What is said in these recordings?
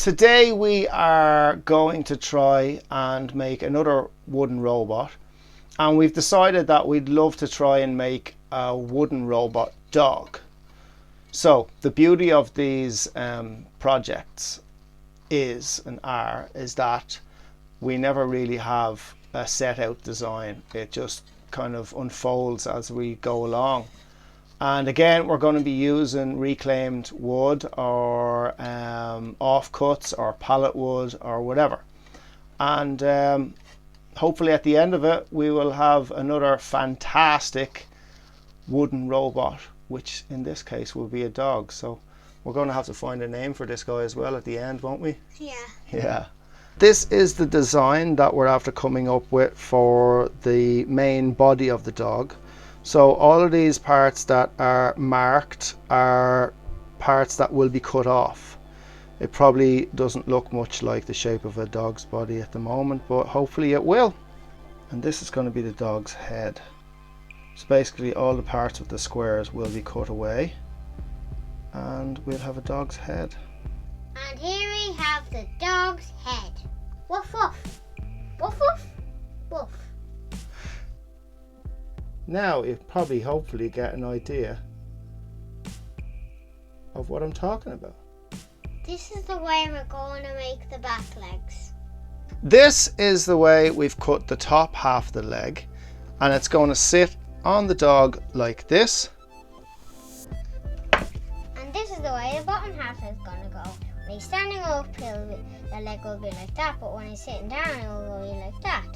Today we are going to try and make another wooden robot, and we've decided that we'd love to try and make a wooden robot dog. So the beauty of these projects is that we never really have a set out design. It just kind of unfolds as we go along. And again, we're going to be using reclaimed wood or offcuts or pallet wood or whatever. And hopefully at the end of it, we will have another fantastic wooden robot, which in this case will be a dog. So we're going to have to find a name for this guy as well at the end, won't we? Yeah. Yeah. This is the design that we're after coming up with for the main body of the dog. So all of these parts that are marked are parts that will be cut off. It probably doesn't look much like the shape of a dog's body at the moment, but hopefully it will. And this is going to be the dog's head. So basically all the parts of the squares will be cut away and we'll have a dog's head. And here we have the dog's head. Woof woof. Woof woof. Woof. Now you probably hopefully get an idea of what I'm talking about. This is the way we're going to make the back legs. This is the way we've cut the top half of the leg, and it's going to sit on the dog like this. And this is the way the bottom half is going to go. When he's standing up, the leg will be like that, but when he's sitting down, it will be like that.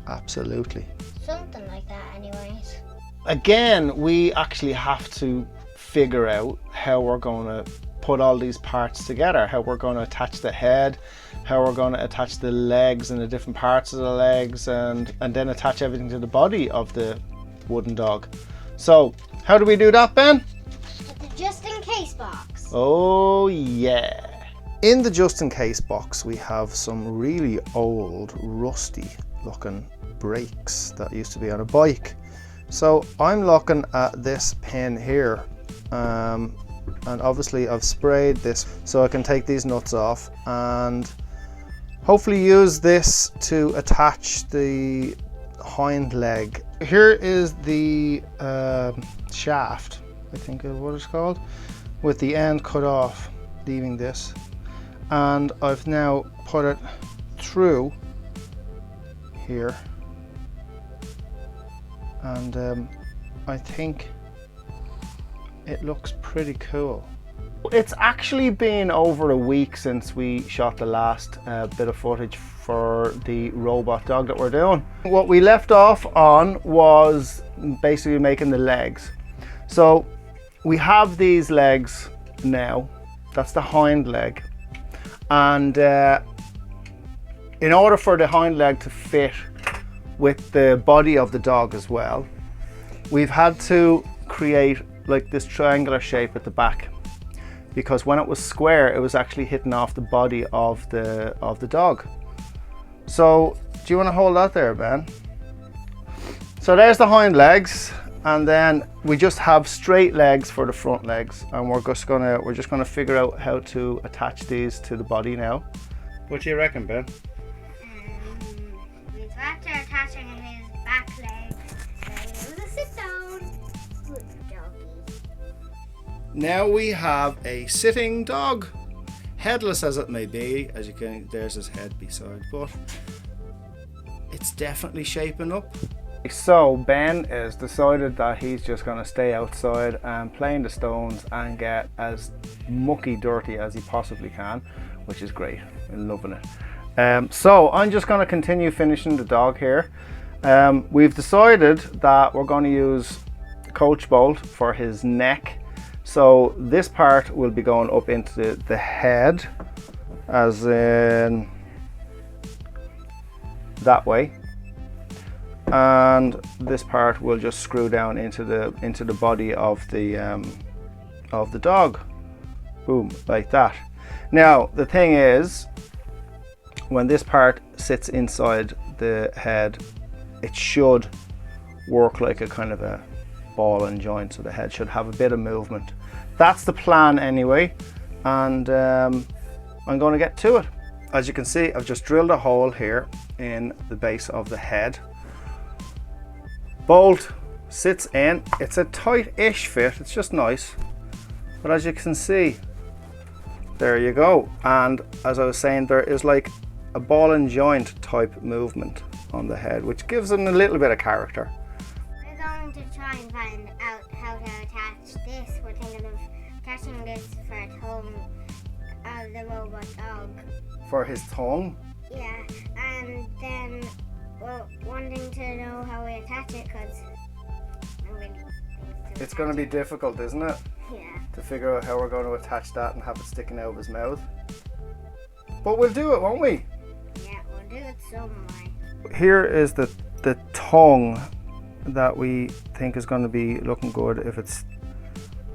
Absolutely. Something like that anyways. Again, we actually have to figure out how we're going to put all these parts together, how we're going to attach the head, how we're going to attach the legs and the different parts of the legs, and then attach everything to the body of the wooden dog. So how do we do that, Ben? With the just in case box. Oh yeah. In the just in case box we have some really old rusty looking brakes that used to be on a bike. So I'm looking at this pin here, and obviously I've sprayed this so I can take these nuts off and hopefully use this to attach the hind leg. Here is the shaft, I think is what it's called, with the end cut off, leaving this, and I've now put it through here, and I think it looks pretty cool. It's actually been over a week since we shot the last bit of footage for the robot dog that we're doing. What we left off on was basically making the legs. So we have these legs now, that's the hind leg, and in order for the hind leg to fit with the body of the dog as well, we've had to create like this triangular shape at the back, because when it was square it was actually hitting off the body of the dog. So do you want to hold that there, Ben? So there's the hind legs, and then we just have straight legs for the front legs, and we're just gonna figure out how to attach these to the body now. What do you reckon, Ben? We've got to attaching his back leg. So we'll sit down. Good doggy. Now we have a sitting dog, headless as it may be. As you can, there's his head beside, but it's definitely shaping up. So Ben has decided that he's just going to stay outside and play in the stones and get as mucky dirty as he possibly can, which is great. I'm loving it. So I'm just going to continue finishing the dog here. We've decided that we're going to use coach bolt for his neck. So this part will be going up into the head, as in that way, and this part will just screw down into the body of the dog. Boom, like that. Now the thing is, when this part sits inside the head, it should work like a kind of a ball and joint, so the head should have a bit of movement. That's the plan anyway, and I'm going to get to it. As you can see, I've just drilled a hole here in the base of the head. Bolt sits in. It's a tight-ish fit. It's just nice. But as you can see, there you go. And as I was saying, there is like a ball and joint type movement on the head, which gives them a little bit of character. We're going to try and find out how to attach this. We're thinking of attaching this for a tongue of the robot dog. For his tongue? Yeah, and then we're wanting to know how we attach it because nobody thinks to It's going to be difficult, isn't it? Yeah. To figure out how we're going to attach that and have it sticking out of his mouth. But we'll do it, won't we? Yeah, we'll do it some way. Here is the tongue that we think is going to be looking good if it's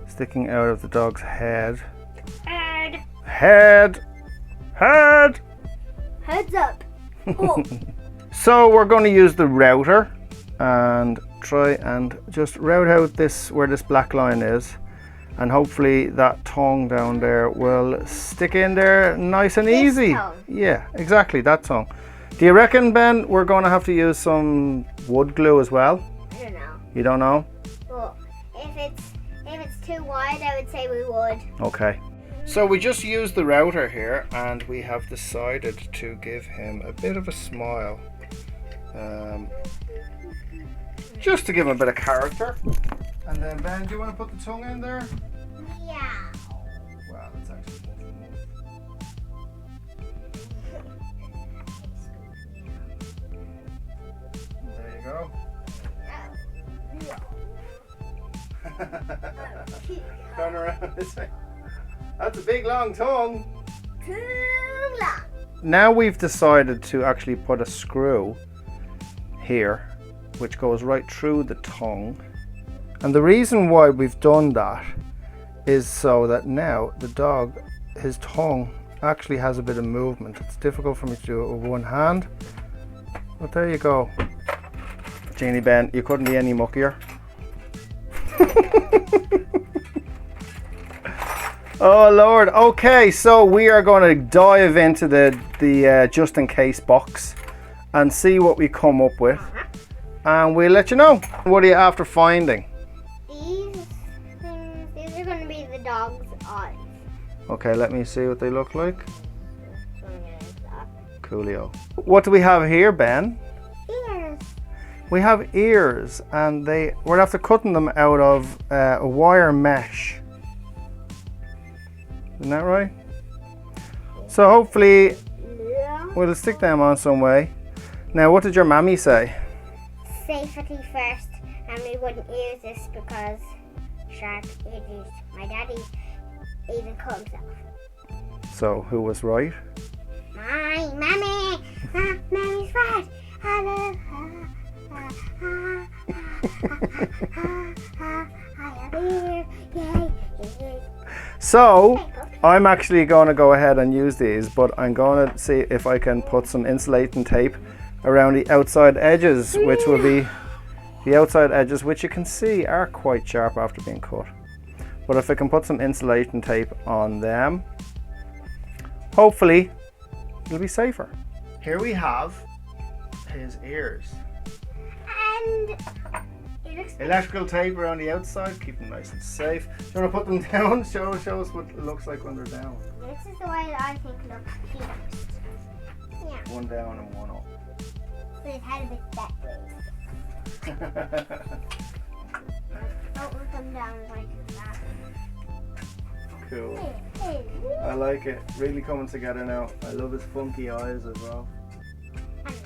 sticking out of the dog's head. Head! Heads up! Oh. So we're going to use the router and try and just route out this where this black line is, and hopefully that tongue down there will stick in there nice and This easy. tongue. Yeah, exactly, that tongue. Do you reckon, Ben, we're going to have to use some wood glue as well? I don't know. You don't know? Well, if it's too wide, I would say we would. Okay. So we just used the router here and we have decided to give him a bit of a smile. Just to give him a bit of character. And then Ben, do you want to put the tongue in there? Yeah. Wow, that's actually there you go. Turn around this way. That's a big long tongue. Too long. Now we've decided to actually put a screw here which goes right through the tongue, and the reason why we've done that is so that now the dog, his tongue actually has a bit of movement. It's difficult for me to do it with one hand, but there you go. Jeannie, Ben, you couldn't be any muckier. Oh Lord. Okay, so we are going to dive into the just in case box and see what we come up with, and we'll let you know. What are you after finding? These things, these are going to be the dog's eyes. Okay, let me see what they look like. So I'm gonna use that. Coolio. What do we have here, Ben? Ears. We have ears, and we're after cutting them out of a wire mesh. Isn't that right? So hopefully Yeah. we'll stick them on some way. Now, what did your mammy say? Safety first, and we wouldn't use this because sharp edges. My daddy even cut himself. So who was right? My mommy! Mommy's right! I love you! Yay! So I'm actually going to go ahead and use these, but I'm going to see if I can put some insulating tape around the outside edges, which will be the outside edges, which you can see are quite sharp after being cut. But if I can put some insulating tape on them, hopefully it'll be safer. Here we have his ears. And it looks Electrical tape around the outside, keep them nice and safe. Do you want to put them down? Show us what it looks like when they're down. this is the way that I think looks cutest. Yeah, One down and one up. but it had a bit that way. Both of them down like that. Cool. I like it. Really coming together now. I love his funky eyes as well,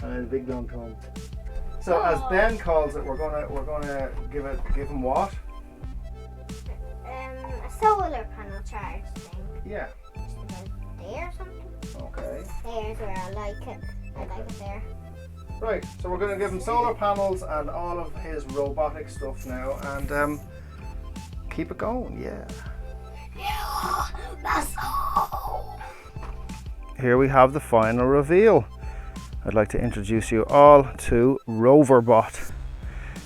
and his big long tongue. So as Ben calls it, we're gonna give him what? A solar panel charge thing. Yeah. Just about there or something. Okay. There's where I like it. I like it there. Right. So we're gonna give him solar panels and all of his robotic stuff now, and keep it going. Yeah. Here we have the final reveal. I'd like to introduce you all to Roverbot.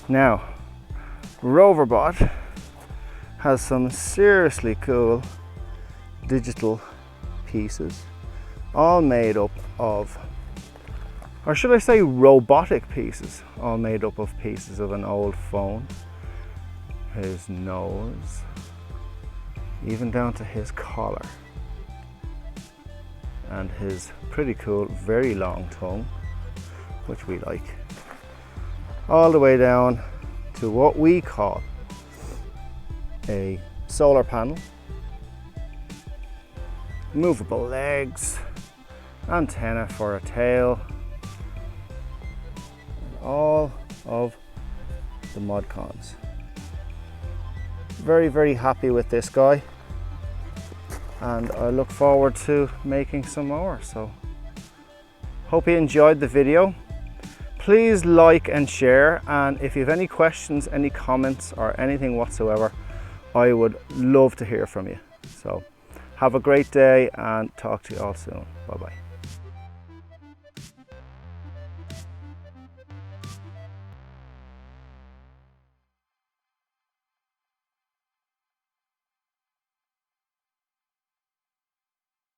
Now, Roverbot has some seriously cool digital pieces. all made up of, or should I say robotic pieces, all made up of pieces of an old phone. His nose, even down to his collar, and his pretty cool, very long tongue, which we like, all the way down to what we call a solar panel, movable legs, antenna for a tail, and all of the Modcons. Very, very happy with this guy, and I look forward to making some more. So hope you enjoyed the video. Please like and share, and if you have any questions, any comments or anything whatsoever, I would love to hear from you. So have a great day and talk to you all soon. Bye bye.